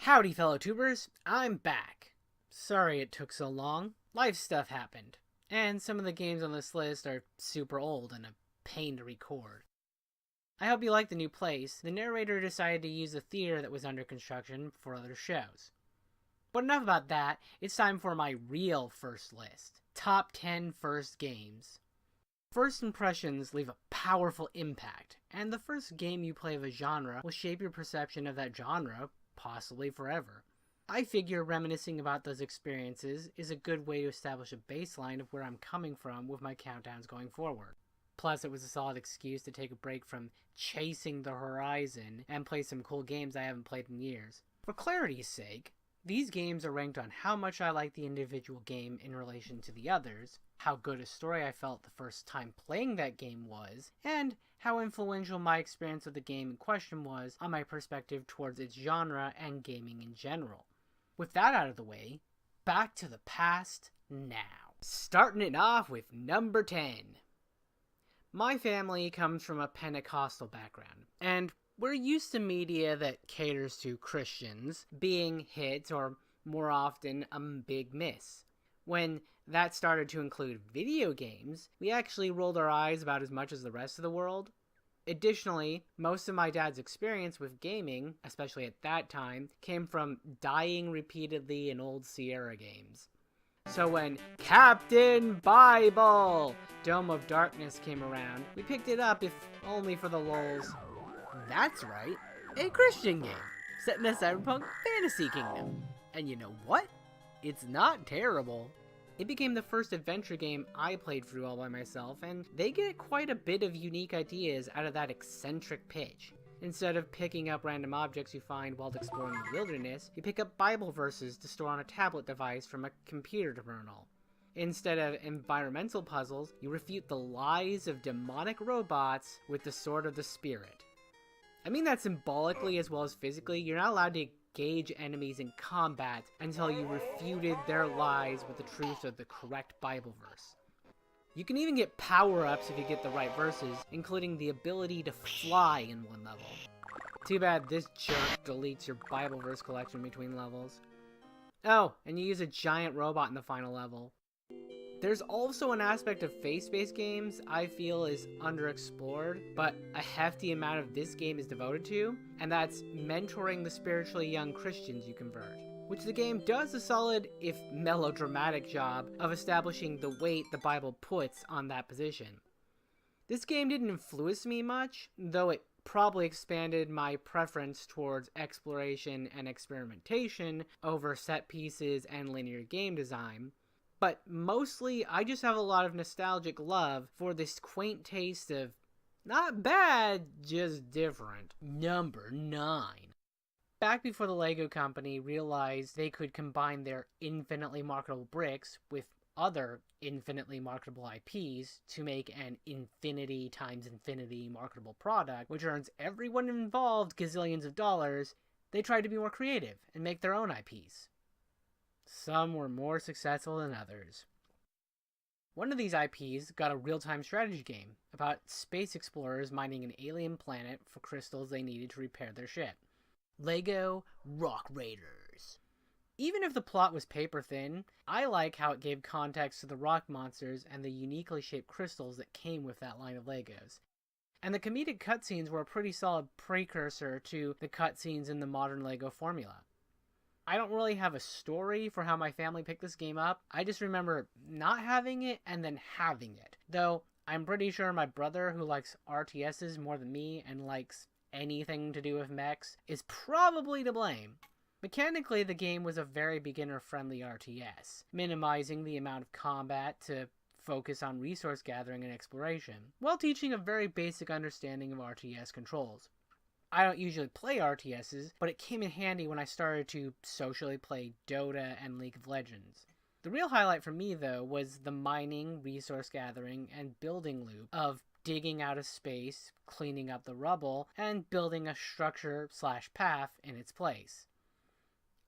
Howdy, fellow tubers. I'm back. Sorry it took so long. Life stuff happened. And some of the games on this list are super old and a pain to record. I hope you like the new place. The narrator decided to use a theater that was under construction for other shows. But enough about that. It's time for my real first list. Top 10 first games. First impressions leave a powerful impact, and the first game you play of a genre will shape your perception of that genre, possibly forever. I figure reminiscing about those experiences is a good way to establish a baseline of where I'm coming from with my countdowns going forward. Plus, it was a solid excuse to take a break from chasing the horizon and play some cool games I haven't played in years. For clarity's sake, these games are ranked on how much I like the individual game in relation to the others, how good a story I felt the first time playing that game was, and how influential my experience of the game in question was on my perspective towards its genre and gaming in general. With that out of the way, back to the past now. Starting it off with number 10. My family comes from a Pentecostal background, and we're used to media that caters to Christians being hit or, more often, a big miss. When that started to include video games, we actually rolled our eyes about as much as the rest of the world. Additionally, most of my dad's experience with gaming, especially at that time, came from dying repeatedly in old Sierra games. So when Captain Bible, Dome of Darkness came around, we picked it up if only for the lulz. That's right, a Christian game, set in a cyberpunk fantasy kingdom. And you know what? It's not terrible. It became the first adventure game I played through all by myself, and they get quite a bit of unique ideas out of that eccentric pitch. Instead of picking up random objects you find while exploring the wilderness, you pick up Bible verses to store on a tablet device from a computer terminal. Instead of environmental puzzles, you refute the lies of demonic robots with the Sword of the Spirit. I mean that symbolically as well as physically. You're not allowed to engage enemies in combat until you refuted their lies with the truth of the correct Bible verse. You can even get power-ups if you get the right verses, including the ability to fly in one level. Too bad this jerk deletes your Bible verse collection between levels. Oh, and you use a giant robot in the final level. There's also an aspect of faith-based games I feel is underexplored, but a hefty amount of this game is devoted to, and that's mentoring the spiritually young Christians you convert, which the game does a solid, if melodramatic, job of establishing the weight the Bible puts on that position. This game didn't influence me much, though it probably expanded my preference towards exploration and experimentation over set pieces and linear game design. But mostly, I just have a lot of nostalgic love for this quaint taste of not bad, just different. Number 9. Back before the LEGO company realized they could combine their infinitely marketable bricks with other infinitely marketable IPs to make an infinity times infinity marketable product, which earns everyone involved gazillions of dollars, they tried to be more creative and make their own IPs. Some were more successful than others. One of these IPs got a real-time strategy game about space explorers mining an alien planet for crystals they needed to repair their ship. LEGO Rock Raiders. Even if the plot was paper-thin, I like how it gave context to the rock monsters and the uniquely shaped crystals that came with that line of LEGOs. And the comedic cutscenes were a pretty solid precursor to the cutscenes in the modern LEGO formula. I don't really have a story for how my family picked this game up. I just remember not having it and then having it. Though, I'm pretty sure my brother, who likes RTSs more than me and likes anything to do with mechs, is probably to blame. Mechanically, the game was a very beginner-friendly RTS, minimizing the amount of combat to focus on resource gathering and exploration, while teaching a very basic understanding of RTS controls. I don't usually play RTSs, but it came in handy when I started to socially play Dota and League of Legends. The real highlight for me, though, was the mining, resource gathering, and building loop of digging out of space, cleaning up the rubble, and building a structure/path in its place.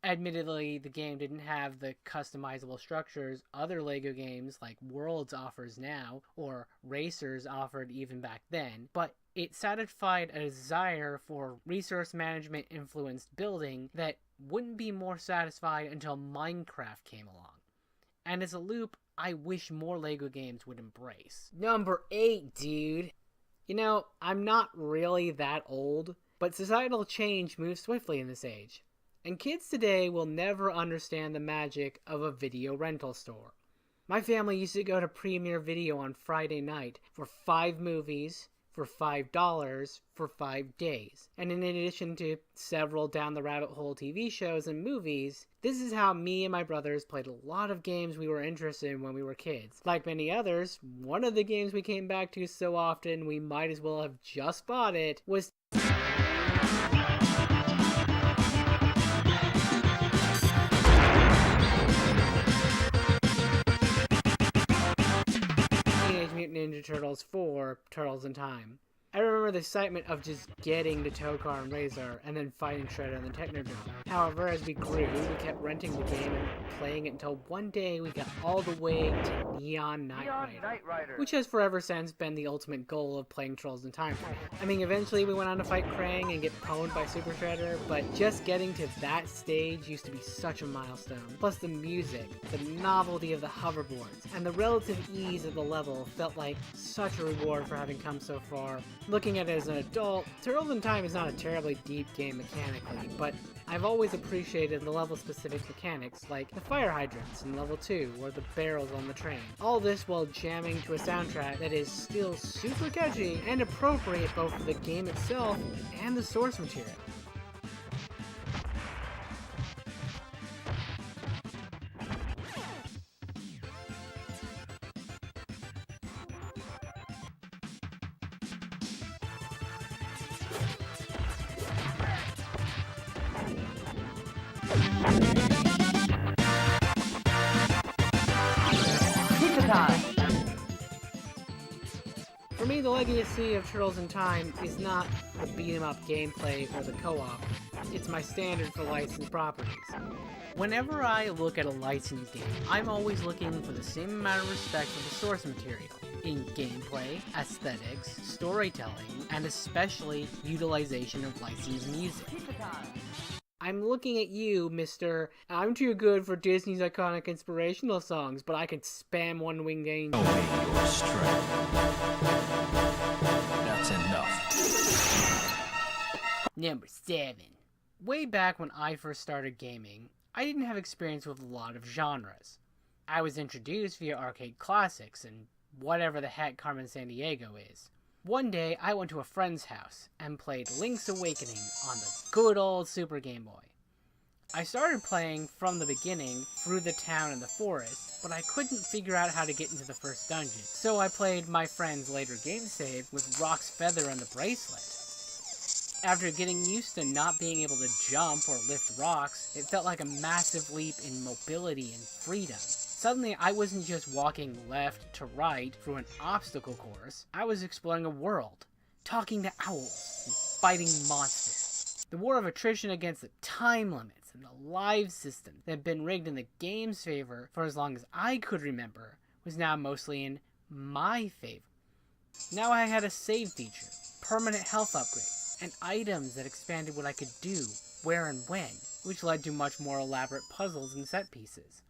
Admittedly, the game didn't have the customizable structures other LEGO games like Worlds offers now, or Racers offered even back then, but it satisfied a desire for resource management influenced building that wouldn't be more satisfied until Minecraft came along. And it's a loop I wish more LEGO games would embrace. Number 8, dude. You know, I'm not really that old, but societal change moves swiftly in this age. And kids today will never understand the magic of a video rental store. My family used to go to Premiere Video on Friday night for 5 movies for $5 for 5 days. And in addition to several down the rabbit hole TV shows and movies, this is how me and my brothers played a lot of games we were interested in when we were kids. Like many others, one of the games we came back to so often we might as well have just bought it was Teenage Mutant Ninja Turtles 4, Turtles in Time. I remember the excitement of just getting to Tokar and Razor and then fighting Shredder in the Technodrome. However, as we grew, we kept renting the game and playing it until one day we got all the way to Neon Knight Rider, which has forever since been the ultimate goal of playing Turtles in Time. I mean, eventually we went on to fight Krang and get pwned by Super Shredder, but just getting to that stage used to be such a milestone. Plus the music, the novelty of the hoverboards, and the relative ease of the level felt like such a reward for having come so far. Looking at it as an adult, Turtles in Time is not a terribly deep game mechanically, but I've always appreciated the level-specific mechanics like the fire hydrants in level 2 or the barrels on the train. All this while jamming to a soundtrack that is still super catchy and appropriate both for the game itself and the source material. For me, the legacy of Turtles in Time is not the beat-em-up gameplay or the co-op. It's my standard for licensed properties. Whenever I look at a licensed game, I'm always looking for the same amount of respect for the source material in gameplay, aesthetics, storytelling, and especially utilization of licensed music. I'm looking at you, Mr. I'm too good for Disney's iconic inspirational songs, but I can spam One Winged Angel. That's enough. Number 7. Way back when I first started gaming, I didn't have experience with a lot of genres. I was introduced via arcade classics and whatever the heck Carmen Sandiego is. One day, I went to a friend's house and played Link's Awakening on the good old Super Game Boy. I started playing from the beginning through the town and the forest, but I couldn't figure out how to get into the first dungeon. So I played my friend's later game save with Rock's Feather and the Bracelet. After getting used to not being able to jump or lift rocks, it felt like a massive leap in mobility and freedom. Suddenly, I wasn't just walking left to right through an obstacle course, I was exploring a world, talking to owls, and fighting monsters. The war of attrition against the time limits and the live system that had been rigged in the game's favor for as long as I could remember was now mostly in my favor. Now I had a save feature, permanent health upgrades, and items that expanded what I could do, where and when, which led to much more elaborate puzzles and set pieces.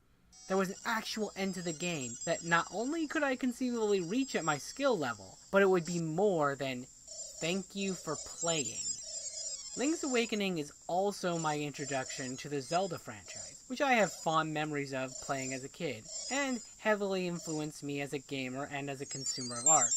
There was an actual end to the game that not only could I conceivably reach at my skill level, but it would be more than thank you for playing. Link's Awakening is also my introduction to the Zelda franchise, which I have fond memories of playing as a kid, and heavily influenced me as a gamer and as a consumer of art.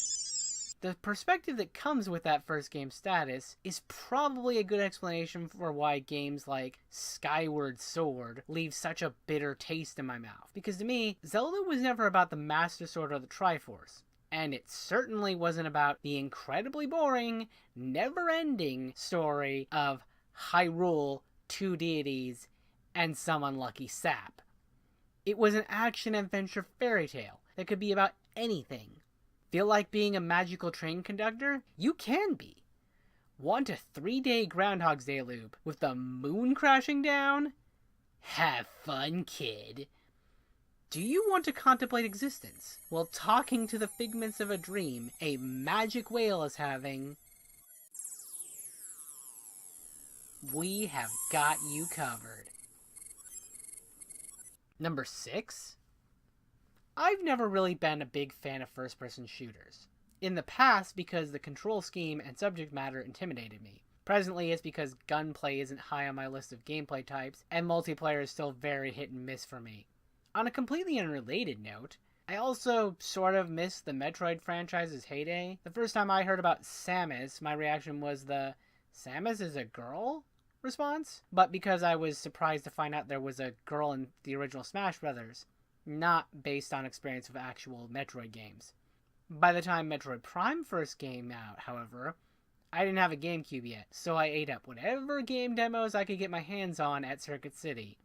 The perspective that comes with that first game status is probably a good explanation for why games like Skyward Sword leave such a bitter taste in my mouth. Because to me, Zelda was never about the Master Sword or the Triforce. And it certainly wasn't about the incredibly boring, never-ending story of Hyrule, 2 deities, and some unlucky sap. It was an action-adventure fairy tale that could be about anything. Feel like being a magical train conductor? You can be. Want a 3-day Groundhog's Day loop with the moon crashing down? Have fun, kid. Do you want to contemplate existence while talking to the figments of a dream a magic whale is having? we have got you covered. Number 6? I've never really been a big fan of first-person shooters. In the past, because the control scheme and subject matter intimidated me. Presently, it's because gunplay isn't high on my list of gameplay types, and multiplayer is still very hit and miss for me. On a completely unrelated note, I also sort of missed the Metroid franchise's heyday. The first time I heard about Samus, my reaction was the "Samus is a girl?" response, but because I was surprised to find out there was a girl in the original Smash Brothers, not based on experience of actual Metroid games. By the time Metroid Prime first came out, however, I didn't have a GameCube yet, so I ate up whatever game demos I could get my hands on at Circuit City.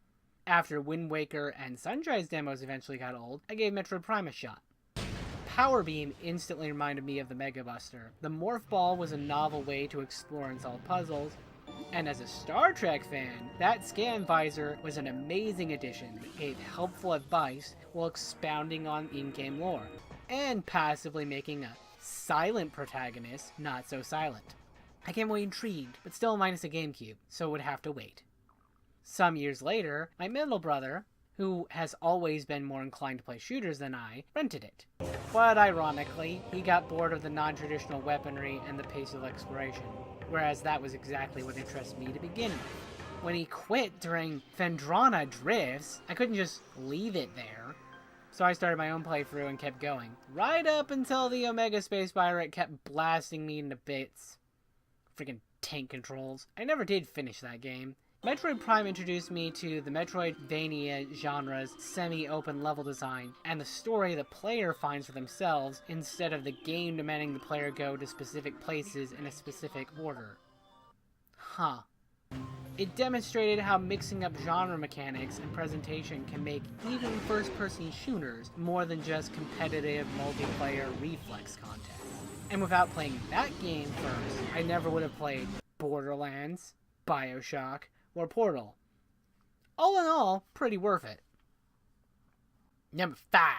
After Wind Waker and Sunshine's demos eventually got old, I gave Metroid Prime a shot. Power Beam instantly reminded me of the Mega Buster. The Morph Ball was a novel way to explore and solve puzzles, and as a Star Trek fan, that Scan Visor was an amazing addition that gave helpful advice while expounding on in-game lore, and passively making a silent protagonist not so silent. I came away intrigued, but still minus a GameCube, so would have to wait. Some years later, my middle brother, who has always been more inclined to play shooters than I, rented it. But ironically, he got bored of the non-traditional weaponry and the pace of exploration, whereas that was exactly what interested me to begin with. When he quit during Phendrana Drifts, I couldn't just leave it there, so I started my own playthrough and kept going, right up until the Omega Space Pirate kept blasting me into bits. Freaking tank controls. I never did finish that game. Metroid Prime introduced me to the Metroidvania genre's semi-open level design, and the story the player finds for themselves, instead of the game demanding the player go to specific places in a specific order. Huh. It demonstrated how mixing up genre mechanics and presentation can make even first-person shooters more than just competitive multiplayer reflex content. And without playing that game first, I never would have played Borderlands, BioShock, or Portal. All in all, pretty worth it. Number 5.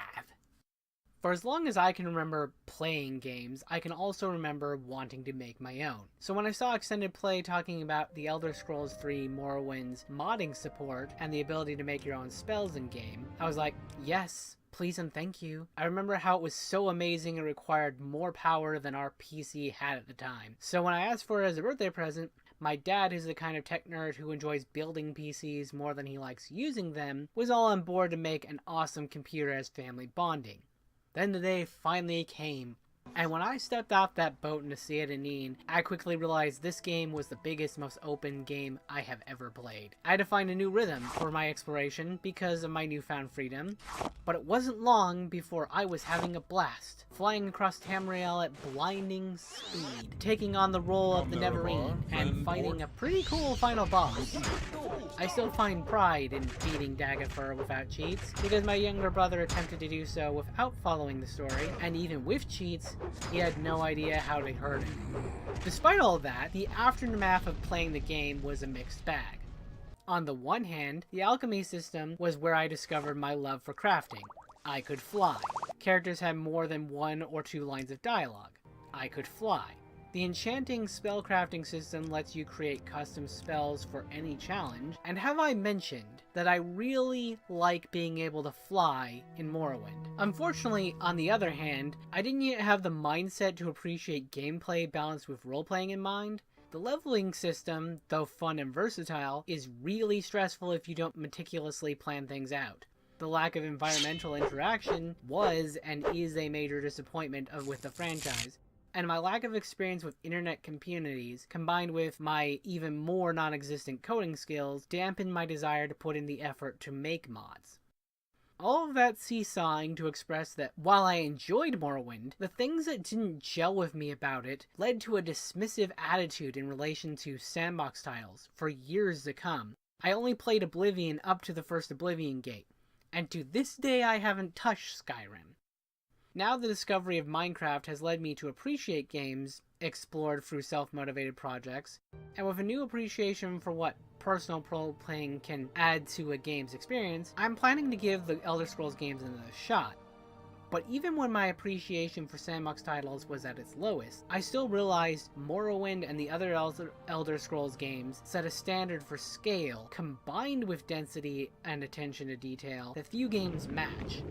For as long as I can remember playing games, I can also remember wanting to make my own. So when I saw Extended Play talking about the Elder Scrolls 3 Morrowind's modding support and the ability to make your own spells in-game, I was like, yes, please and thank you. I remember how it was so amazing and required more power than our PC had at the time. So when I asked for it as a birthday present, my dad, who's the kind of tech nerd who enjoys building PCs more than he likes using them, was all on board to make an awesome computer as family bonding. Then the day finally came, and when I stepped off that boat into Sea Danin, I quickly realized this game was the biggest, most open game I have ever played. I had to find a new rhythm for my exploration because of my newfound freedom, but it wasn't long before I was having a blast, flying across Tamriel at blinding speed, taking on the role of the Neverine, and fighting a pretty cool final boss. I still find pride in beating Daggerfur without cheats, because my younger brother attempted to do so without following the story, and even with cheats, he had no idea how to hurt him. Despite all that, the aftermath of playing the game was a mixed bag. On the one hand, the alchemy system was where I discovered my love for crafting. I could fly. Characters had more than 1 or 2 lines of dialogue. I could fly. The enchanting spellcrafting system lets you create custom spells for any challenge, and have I mentioned that I really like being able to fly in Morrowind. Unfortunately, on the other hand, I didn't yet have the mindset to appreciate gameplay balanced with role-playing in mind. The leveling system, though fun and versatile, is really stressful if you don't meticulously plan things out. The lack of environmental interaction was and is a major disappointment with the franchise, and my lack of experience with internet communities, combined with my even more non-existent coding skills, dampened my desire to put in the effort to make mods. All of that seesawing to express that while I enjoyed Morrowind, the things that didn't gel with me about it led to a dismissive attitude in relation to sandbox titles for years to come. I only played Oblivion up to the first Oblivion Gate, and to this day I haven't touched Skyrim. Now the discovery of Minecraft has led me to appreciate games explored through self-motivated projects, and with a new appreciation for what personal role-playing can add to a game's experience, I'm planning to give the Elder Scrolls games another shot. But even when my appreciation for sandbox titles was at its lowest, I still realized Morrowind and the other Elder Scrolls games set a standard for scale, combined with density and attention to detail, that few games match.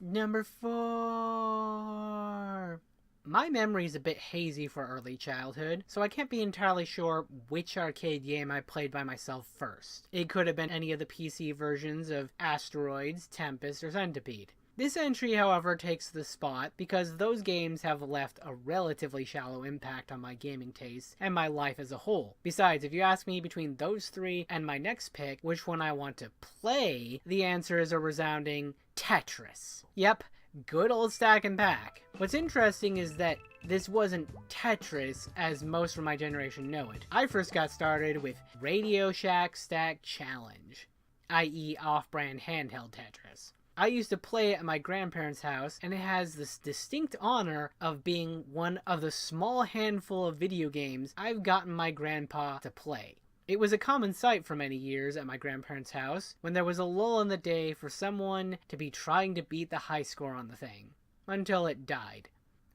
Number 4... My memory's a bit hazy for early childhood, so I can't be entirely sure which arcade game I played by myself first. It could have been any of the PC versions of Asteroids, Tempest, or Centipede. This entry, however, takes the spot because those games have left a relatively shallow impact on my gaming tastes and my life as a whole. Besides, if you ask me between those three and my next pick, which one I want to play, the answer is a resounding Tetris. Yep, good old stack and pack. What's interesting is that this wasn't Tetris as most from my generation know it. I first got started with Radio Shack Stack Challenge, i.e. off-brand handheld Tetris. I used to play it at my grandparents' house, and it has this distinct honor of being one of the small handful of video games I've gotten my grandpa to play. It was a common sight for many years at my grandparents' house when there was a lull in the day for someone to be trying to beat the high score on the thing, until it died.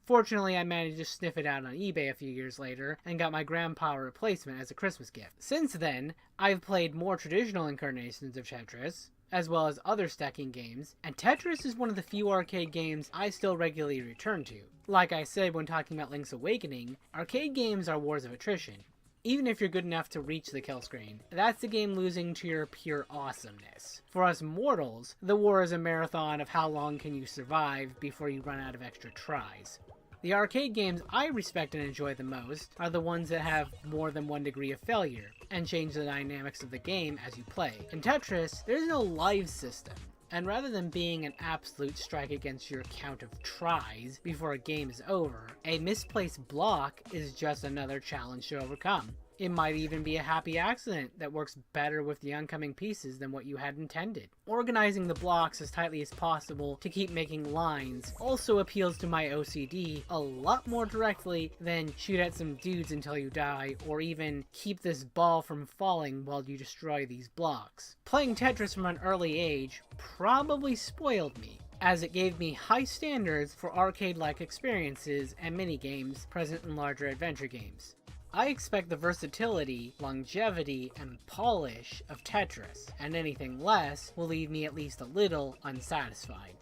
Fortunately, I managed to sniff it out on eBay a few years later and got my grandpa a replacement as a Christmas gift. Since then, I've played more traditional incarnations of Tetris, as well as other stacking games, and Tetris is one of the few arcade games I still regularly return to. Like I said when talking about Link's Awakening, arcade games are wars of attrition. Even if you're good enough to reach the kill screen, that's the game losing to your pure awesomeness. For us mortals, the war is a marathon of how long can you survive before you run out of extra tries. The arcade games I respect and enjoy the most are the ones that have more than one degree of failure, and change the dynamics of the game as you play. In Tetris, there's no live system, and rather than being an absolute strike against your count of tries before a game is over, a misplaced block is just another challenge to overcome. It might even be a happy accident that works better with the oncoming pieces than what you had intended. Organizing the blocks as tightly as possible to keep making lines also appeals to my OCD a lot more directly than shoot at some dudes until you die, or even keep this ball from falling while you destroy these blocks. Playing Tetris from an early age probably spoiled me, as it gave me high standards for arcade-like experiences and minigames present in larger adventure games. I expect the versatility, longevity, and polish of Tetris, and anything less will leave me at least a little unsatisfied.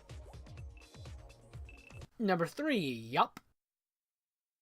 Number 3, yup.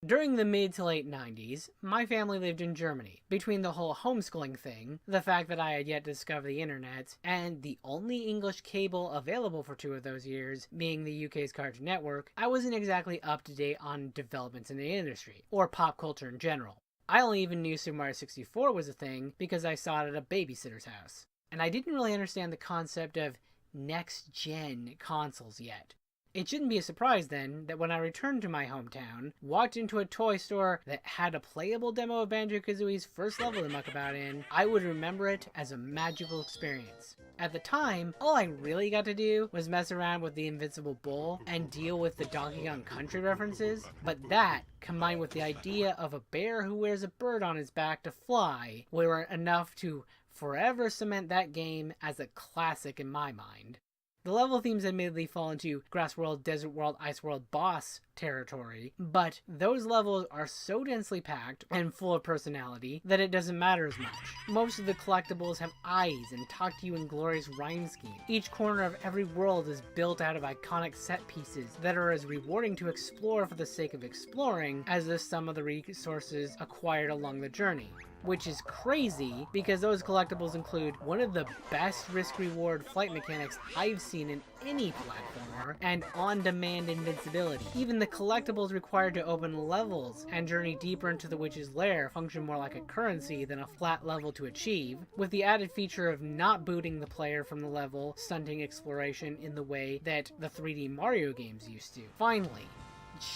During the mid to late 90s, my family lived in Germany. Between the whole homeschooling thing, the fact that I had yet to discover the internet, and the only English cable available for 2 of those years being the UK's Cartoon Network, I wasn't exactly up to date on developments in the industry, or pop culture in general. I only even knew Super Mario 64 was a thing because I saw it at a babysitter's house. And I didn't really understand the concept of next-gen consoles yet. It shouldn't be a surprise then that when I returned to my hometown, walked into a toy store that had a playable demo of Banjo-Kazooie's first level to muck about in, I would remember it as a magical experience. At the time, all I really got to do was mess around with the Invincible Bull and deal with the Donkey Kong Country references, but that, combined with the idea of a bear who wears a bird on his back to fly, were enough to forever cement that game as a classic in my mind. The level themes admittedly fall into Grass World, Desert World, Ice World boss territory, but those levels are so densely packed and full of personality that it doesn't matter as much. Most of the collectibles have eyes and talk to you in glorious rhyme scheme. Each corner of every world is built out of iconic set pieces that are as rewarding to explore for the sake of exploring as the sum of the resources acquired along the journey. Which is crazy, because those collectibles include one of the best risk-reward flight mechanics I've seen in any platformer, and on-demand invincibility. Even the collectibles required to open levels and journey deeper into the witch's lair function more like a currency than a flat level to achieve, with the added feature of not booting the player from the level, stunting exploration in the way that the 3D Mario games used to. Finally,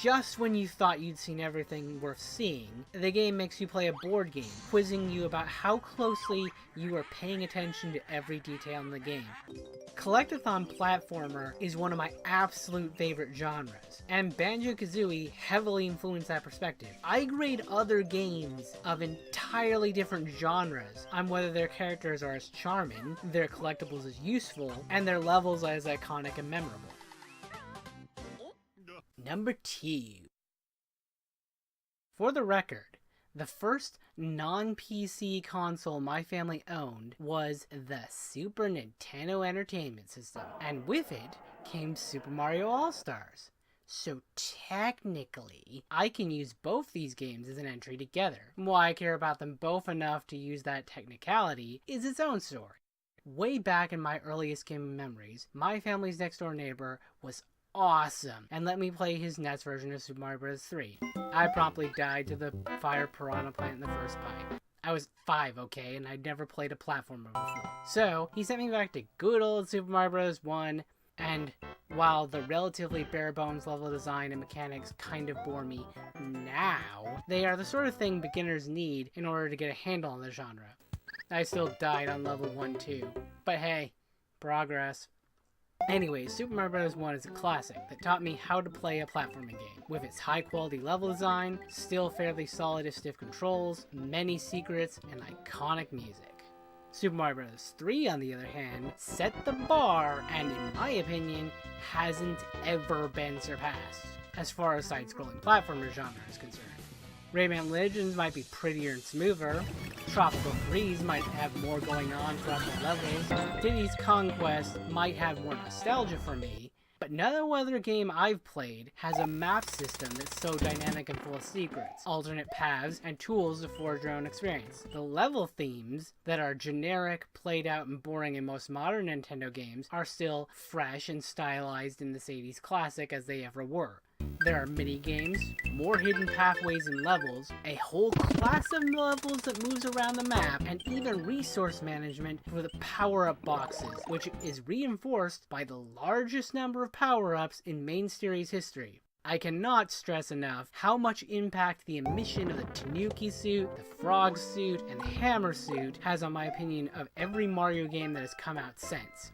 just when you thought you'd seen everything worth seeing, the game makes you play a board game, quizzing you about how closely you are paying attention to every detail in the game. Collectathon platformer is one of my absolute favorite genres, and Banjo-Kazooie heavily influenced that perspective. I grade other games of entirely different genres on whether their characters are as charming, their collectibles as useful, and their levels as iconic and memorable. Number 2. For the record, the first non-PC console my family owned was the Super Nintendo Entertainment System, and with it came Super Mario All-Stars. So technically, I can use both these games as an entry together. Why I care about them both enough to use that technicality is its own story. Way back in my earliest gaming memories, my family's next door neighbor was awesome and let me play his NES version of Super Mario Bros. 3. I promptly died to the fire piranha plant in the first pipe. I was 5, okay, and I'd never played a platformer before. So, he sent me back to good old Super Mario Bros. 1, and while the relatively bare bones level design and mechanics kind of bore me now, they are the sort of thing beginners need in order to get a handle on the genre. I still died on level 1 too, but hey, progress. Anyway, Super Mario Bros. 1 is a classic that taught me how to play a platforming game. With its high quality level design, still fairly solid if stiff controls, many secrets, and iconic music. Super Mario Bros. 3, on the other hand, set the bar and, in my opinion, hasn't ever been surpassed, as far as side-scrolling platformer genre is concerned. Rayman Legends might be prettier and smoother, Tropical Freeze might have more going on throughout the levels, Diddy's Conquest might have more nostalgia for me, but no other game I've played has a map system that's so dynamic and full of secrets, alternate paths, and tools to forge your own experience. The level themes that are generic, played out, and boring in most modern Nintendo games are still fresh and stylized in this 80s classic as they ever were. There are mini-games, more hidden pathways and levels, a whole class of levels that moves around the map, and even resource management for the power-up boxes, which is reinforced by the largest number of power-ups in main series history. I cannot stress enough how much impact the omission of the Tanuki suit, the frog suit, and the hammer suit has on my opinion of every Mario game that has come out since.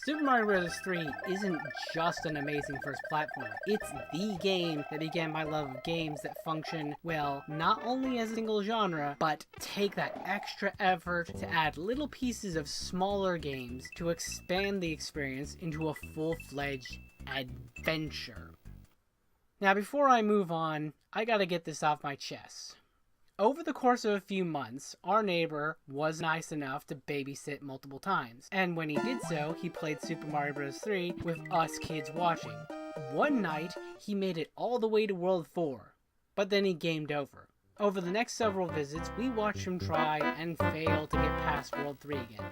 Super Mario Bros. 3 isn't just an amazing first platformer, it's the game that began my love of games that function, well, not only as a single genre, but take that extra effort to add little pieces of smaller games to expand the experience into a full-fledged adventure. Now before I move on, I gotta get this off my chest. Over the course of a few months, our neighbor was nice enough to babysit multiple times, and when he did so, he played Super Mario Bros. 3 with us kids watching. One night, he made it all the way to World 4, but then he gamed over. Over the next several visits, we watched him try and fail to get past World 3 again.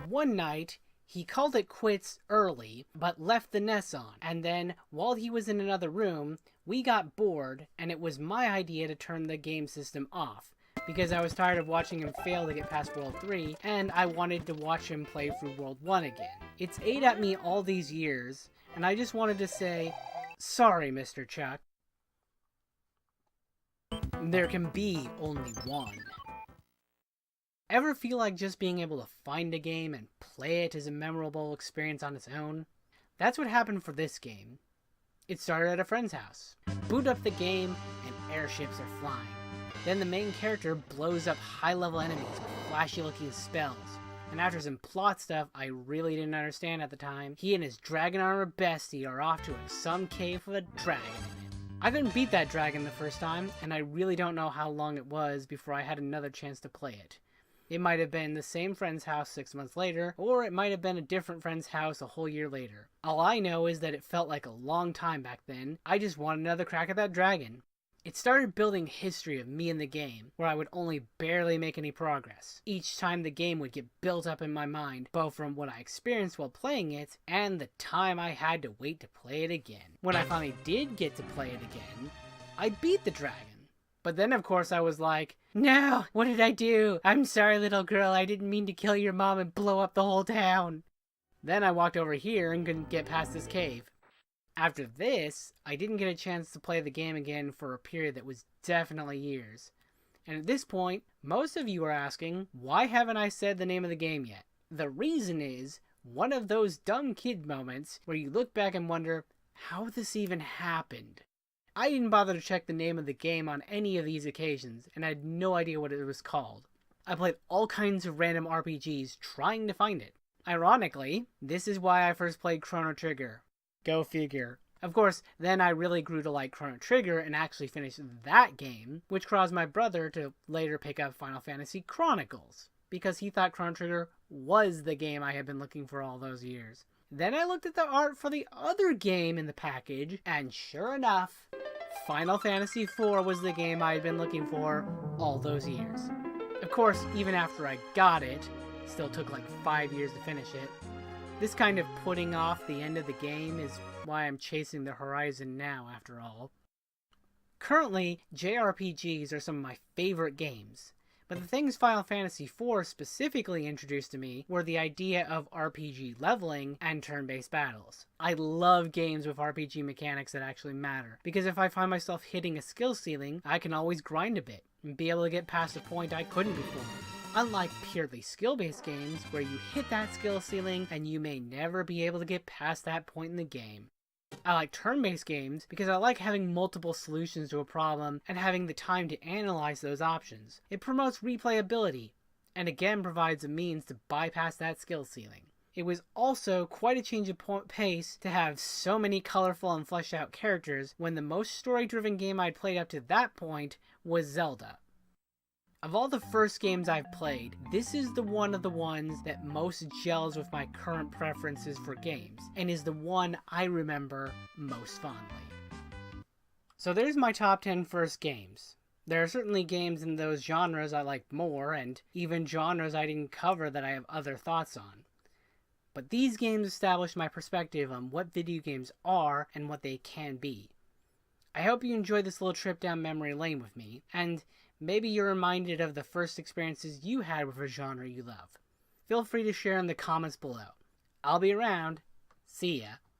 One night, he called it quits early, but left the NES on, and then, while he was in another room, we got bored, and it was my idea to turn the game system off, because I was tired of watching him fail to get past World 3, and I wanted to watch him play through World 1 again. It's ate at me all these years, and I just wanted to say, sorry, Mr. Chuck. There can be only one. Ever feel like just being able to find a game and play it is a memorable experience on its own? That's what happened for this game. It started at a friend's house. Boot up the game, and airships are flying. Then the main character blows up high-level enemies with flashy-looking spells. And after some plot stuff I really didn't understand at the time, he and his dragon armor bestie are off to some cave with a dragon in it. I couldn't beat that dragon the first time, and I really don't know how long it was before I had another chance to play it. It might have been the same friend's house 6 months later, or it might have been a different friend's house a whole year later. All I know is that it felt like a long time back then. I just wanted another crack at that dragon. It started building history of me in the game, where I would only barely make any progress. Each time the game would get built up in my mind, both from what I experienced while playing it, and the time I had to wait to play it again. When I finally did get to play it again, I beat the dragon. But then, of course, I was like, no, what did I do? I'm sorry, little girl, I didn't mean to kill your mom and blow up the whole town. Then I walked over here and couldn't get past this cave. After this, I didn't get a chance to play the game again for a period that was definitely years. And at this point, most of you are asking, why haven't I said the name of the game yet? The reason is, one of those dumb kid moments where you look back and wonder, how this even happened? I didn't bother to check the name of the game on any of these occasions, and I had no idea what it was called. I played all kinds of random RPGs trying to find it. Ironically, this is why I first played Chrono Trigger. Go figure. Of course, then I really grew to like Chrono Trigger and actually finished that game, which caused my brother to later pick up Final Fantasy Chronicles, because he thought Chrono Trigger was the game I had been looking for all those years. Then I looked at the art for the other game in the package, and sure enough, Final Fantasy IV was the game I had been looking for all those years. Of course, even after I got it, still took like 5 years to finish it. This kind of putting off the end of the game is why I'm chasing the horizon now, after all. Currently, JRPGs are some of my favorite games, but the things Final Fantasy IV specifically introduced to me were the idea of RPG leveling and turn-based battles. I love games with RPG mechanics that actually matter, because if I find myself hitting a skill ceiling, I can always grind a bit and be able to get past a point I couldn't before. Unlike purely skill-based games, where you hit that skill ceiling and you may never be able to get past that point in the game. I like turn-based games because I like having multiple solutions to a problem and having the time to analyze those options. It promotes replayability, and again provides a means to bypass that skill ceiling. It was also quite a change of pace to have so many colorful and fleshed out characters when the most story-driven game I'd played up to that point was Zelda. Of all the first games I've played, this is the one of the ones that most gels with my current preferences for games, and is the one I remember most fondly. So there's my top 10 first games. There are certainly games in those genres I like more, and even genres I didn't cover that I have other thoughts on. But these games established my perspective on what video games are and what they can be. I hope you enjoyed this little trip down memory lane with me, and maybe you're reminded of the first experiences you had with a genre you love. Feel free to share in the comments below. I'll be around. See ya.